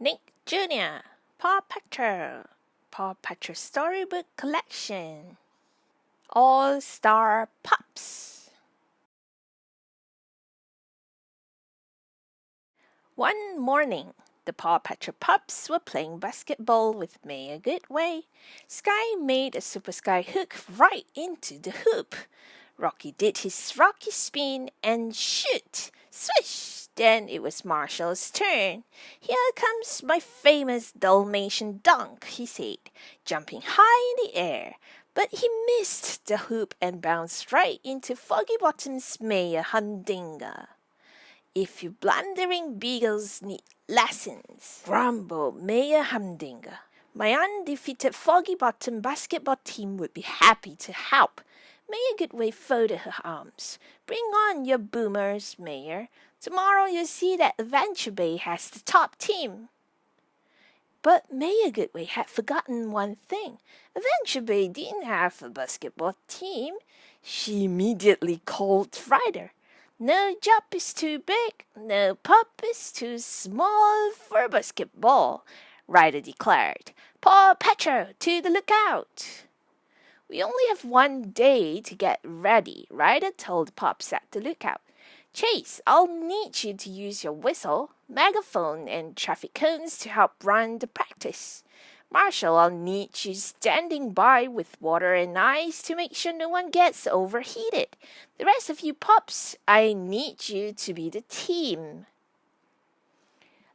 Nick Jr., Paw Patrol Storybook Collection, All-Star Pups. One morning, the Paw Patrol Pups were playing basketball with Mayor Goodway. Sky made a super sky hook right into the hoop. Rocky did his Rocky spin and shoot. Swish! Then it was Marshall's turn. Here comes my famous Dalmatian dunk, he said, jumping high in the air. But he missed the hoop and bounced right into Foggy Bottom's Mayor Humdinger. If you blundering beagles need lessons, grumbled Mayor Humdinger, my undefeated Foggy Bottom basketball team would be happy to help. Mayor Goodway folded her arms. Bring on your boomers, Mayor. Tomorrow you'll see that Adventure Bay has the top team. But Mayor Goodway had forgotten one thing. Adventure Bay didn't have a basketball team. She immediately called Ryder. No job is too big, no pup is too small for basketball, Ryder declared. Paw Patrol, to the lookout. We only have one day to get ready, Ryder told Pups at the lookout. Chase, I'll need you to use your whistle, megaphone, and traffic cones to help run the practice. Marshall, I'll need you standing by with water and ice to make sure no one gets overheated. The rest of you pups, I need you to be the team.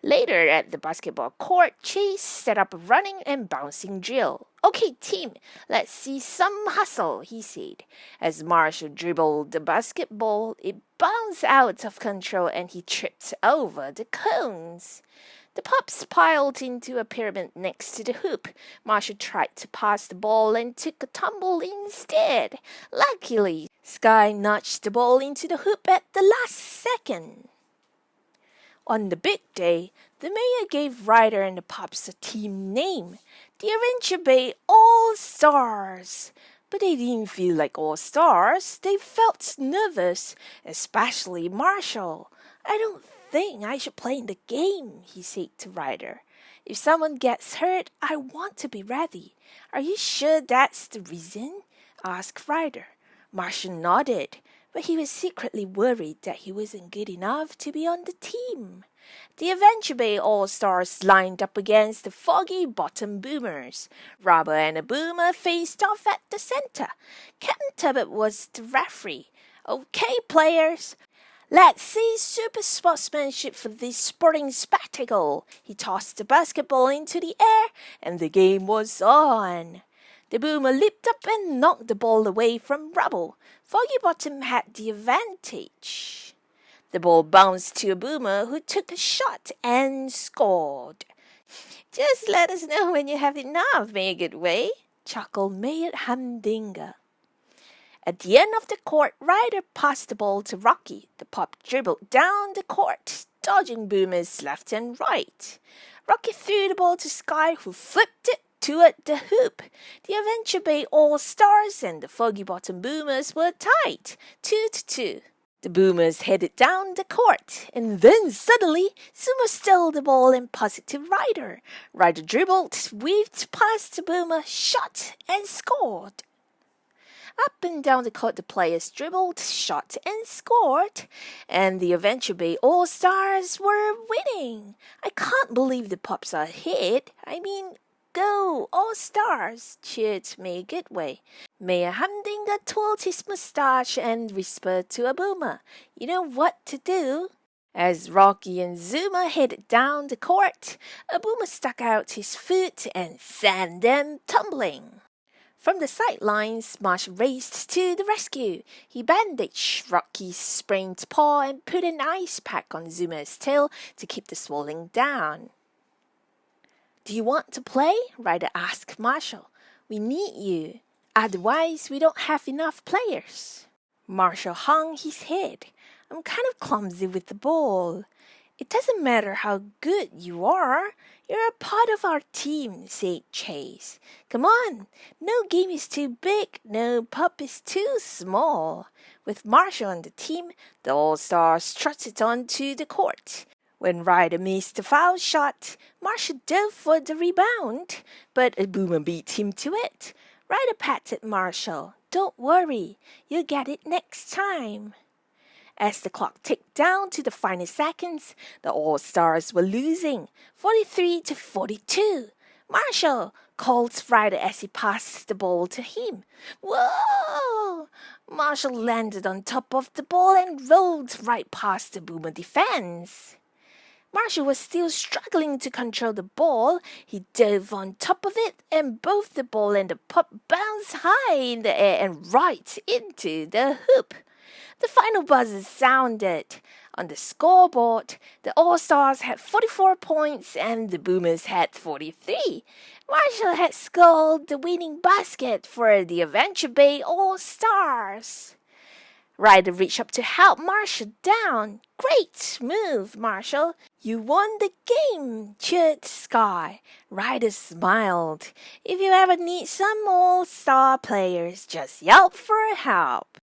Later at the basketball court, Chase set up a running and bouncing drill. Okay, team, let's see some hustle, he said. As Marshall dribbled the basketball, it bounced out of control and he tripped over the cones. The pups piled into a pyramid next to the hoop. Marshall tried to pass the ball and took a tumble instead. Luckily, Sky nudged the ball into the hoop at the last second. On the big day, the mayor gave Ryder and the pups a team name, the Adventure Bay All-Stars. But they didn't feel like all-stars. They felt nervous, especially Marshall. I don't think I should play in the game, he said to Ryder. If someone gets hurt, I want to be ready. Are you sure that's the reason? Asked Ryder. Marshall nodded, but he was secretly worried that he wasn't good enough to be on the team. The Adventure Bay All-Stars lined up against the Foggy Bottom Boomers. Rubber and a Boomer faced off at the center. Captain Tubbett was the referee. Okay, players, let's see super sportsmanship for this sporting spectacle. He tossed the basketball into the air, and the game was on. The Boomer leaped up and knocked the ball away from Rubble. Foggy Bottom had the advantage. The ball bounced to a Boomer who took a shot and scored. Just let us know when you have enough, Mayor Goodway, chuckled Mayor Humdinger. At the end of the court, Ryder passed the ball to Rocky. The pup dribbled down the court, dodging Boomers left and right. Rocky threw the ball to Sky, who flipped it toward the hoop. The Adventure Bay All-Stars and the Foggy Bottom Boomers were tied, 2-2. The Boomers headed down the court, and then suddenly, Zuma stole the ball and passed it to Ryder. Ryder dribbled, weaved past the Boomer, shot, and scored. Up and down the court, the players dribbled, shot, and scored, and the Adventure Bay All-Stars were winning. I can't believe the Pups are ahead. Go, All-Stars, cheered Mayor Goodway. Mayor Humdinger twirled his mustache and whispered to a Boomer, you know what to do. As Rocky and Zuma headed down the court, a Boomer stuck out his foot and sent them tumbling. From the sidelines, Marsh raced to the rescue. He bandaged Rocky's sprained paw and put an ice pack on Zuma's tail to keep the swelling down. Do you want to play? Ryder asked Marshall. We need you. Otherwise, we don't have enough players. Marshall hung his head. I'm kind of clumsy with the ball. It doesn't matter how good you are. You're a part of our team, said Chase. Come on. No game is too big. No pup is too small. With Marshall on the team, the All-Stars trotted onto the court. When Ryder missed the foul shot, Marshall dove for the rebound, but a Boomer beat him to it. Ryder patted Marshall. Don't worry, you'll get it next time. As the clock ticked down to the final seconds, the All-Stars were losing, 43-42. Marshall called Ryder as he passed the ball to him. Whoa! Marshall landed on top of the ball and rolled right past the Boomer defense. Marshall was still struggling to control the ball. He dove on top of it, and both the ball and the pup bounced high in the air and right into the hoop. The final buzzer sounded. On the scoreboard, the All-Stars had 44 points and the Boomers had 43. Marshall had scored the winning basket for the Adventure Bay All-Stars. Ryder reached up to help Marshall down. Great move, Marshall. You won the game, cheered Sky. Ryder smiled. If you ever need some All-Star players, just yelp for help.